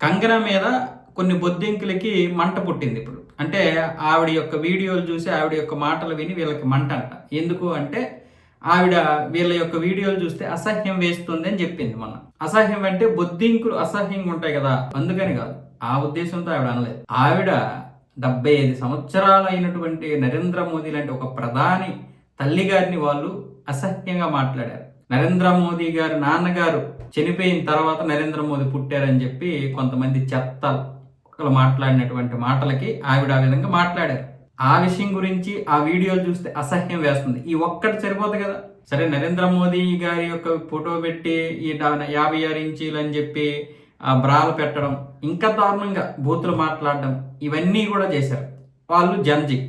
కంగనా మీద కొన్ని బొద్దింకులకి మంట పుట్టింది ఇప్పుడు. అంటే ఆవిడ యొక్క వీడియోలు చూసి, ఆవిడ యొక్క మాటలు విని వీళ్ళకి మంట అంట. ఎందుకు అంటే ఆవిడ వీళ్ళ యొక్క వీడియోలు చూస్తే అసహ్యం వేస్తుంది అని చెప్పింది మొన్న. అసహ్యం అంటే బొద్దింకులు అసహ్యంగా ఉంటాయి కదా, అందుకని కాదు. ఆ ఉద్దేశంతో ఆవిడ అనలేదు. ఆవిడ 75 సంవత్సరాలు అయినటువంటి నరేంద్ర మోదీ లాంటి ఒక ప్రధాని తల్లి గారిని వాళ్ళు అసహ్యంగా మాట్లాడారు. నరేంద్ర మోదీ గారి నాన్నగారు చనిపోయిన తర్వాత నరేంద్ర మోదీ పుట్టారని చెప్పి కొంతమంది చెత్తలు మాట్లాడినటువంటి మాటలకి ఆవిడ ఆ విధంగా మాట్లాడారు. ఆ విషయం గురించి ఆ వీడియోలు చూస్తే అసహ్యం వేస్తుంది. ఈ ఒక్కటి సరిపోదు కదా. సరే, నరేంద్ర మోదీ గారి యొక్క ఫోటో పెట్టి ఈ 56 ఇంచీలు అని చెప్పి బ్రాలు పెట్టడం, ఇంకా దారుణంగా బూతులు మాట్లాడడం, ఇవన్నీ కూడా చేశారు. వాళ్ళు జంజి,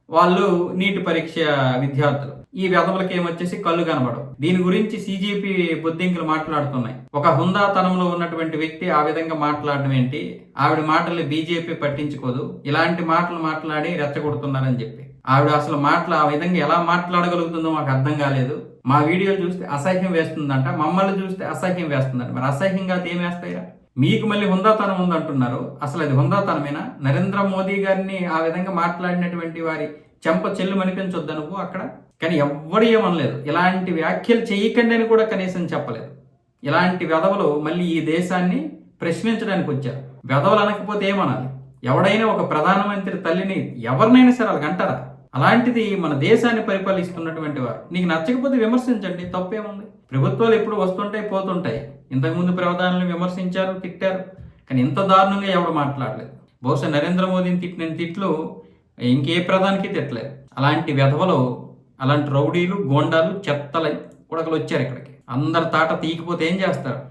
వాళ్ళు నీటి పరీక్ష విద్యార్థులు. ఈ వెధవలకి ఏమొచ్చేసి కళ్ళు కనబడవు. దీని గురించి సిజేపీ బొద్దింకులు మాట్లాడుతున్నాయి. ఒక హుందాతనంలో ఉన్నటువంటి వ్యక్తి ఆ విధంగా మాట్లాడడం ఏంటి? ఆవిడ మాటల్ని బీజేపీ పట్టించుకోదు. ఇలాంటి మాటలు మాట్లాడి రెచ్చగొడుతున్నారని చెప్పి ఆవిడ అసలు మాటలు ఆ విధంగా ఎలా మాట్లాడగలుగుతుందో మాకు అర్థం కాలేదు. మా వీడియోలు చూస్తే అసహ్యం వేస్తుందంట, మమ్మల్ని చూస్తే అసహ్యం వేస్తుందంట. మరి అసహ్యంగా ఏమేస్తాయిరా? మీకు మళ్ళీ హుందాతనం ఉందంటున్నారు. అసలు అది హుందాతనమేనా? నరేంద్ర మోదీ గారిని ఆ విధంగా మాట్లాడినటువంటి వారి చెంప చెల్లు అనిపించొద్దా నువ్వు అక్కడ? కానీ ఎవ్వడు ఏమనలేదు. ఇలాంటి వ్యాఖ్యలు చేయకండి అని కూడా కనీసం చెప్పలేదు. ఇలాంటి వెధవలు మళ్ళీ ఈ దేశాన్ని ప్రశ్నించడానికి వచ్చారు. వెధవలు అనకపోతే ఏమనాలి? ఎవడైనా ఒక ప్రధానమంత్రి తల్లిని ఎవరినైనా సరే వాళ్ళకి అంటారా? అలాంటిది మన దేశాన్ని పరిపాలిస్తున్నటువంటి వారు. నీకు నచ్చకపోతే విమర్శించండి, తప్పేముంది? ప్రభుత్వాలు ఎప్పుడు వస్తుంటాయి పోతుంటాయి. ఇంతకుముందు ప్రధానులను విమర్శించారు, తిట్టారు, కానీ ఇంత దారుణంగా ఎవడు మాట్లాడలేదు. బహుశా నరేంద్ర మోదీని తిట్టిన తిట్లు ఇంకే ప్రధానికి తిట్టలేదు. అలాంటి వెధవలు, అలాంటి రౌడీలు, గోండాలు, చెత్తల కొడకలు వచ్చారు ఇక్కడికి. అందరి తాట తీయకపోతే ఏం చేస్తారు?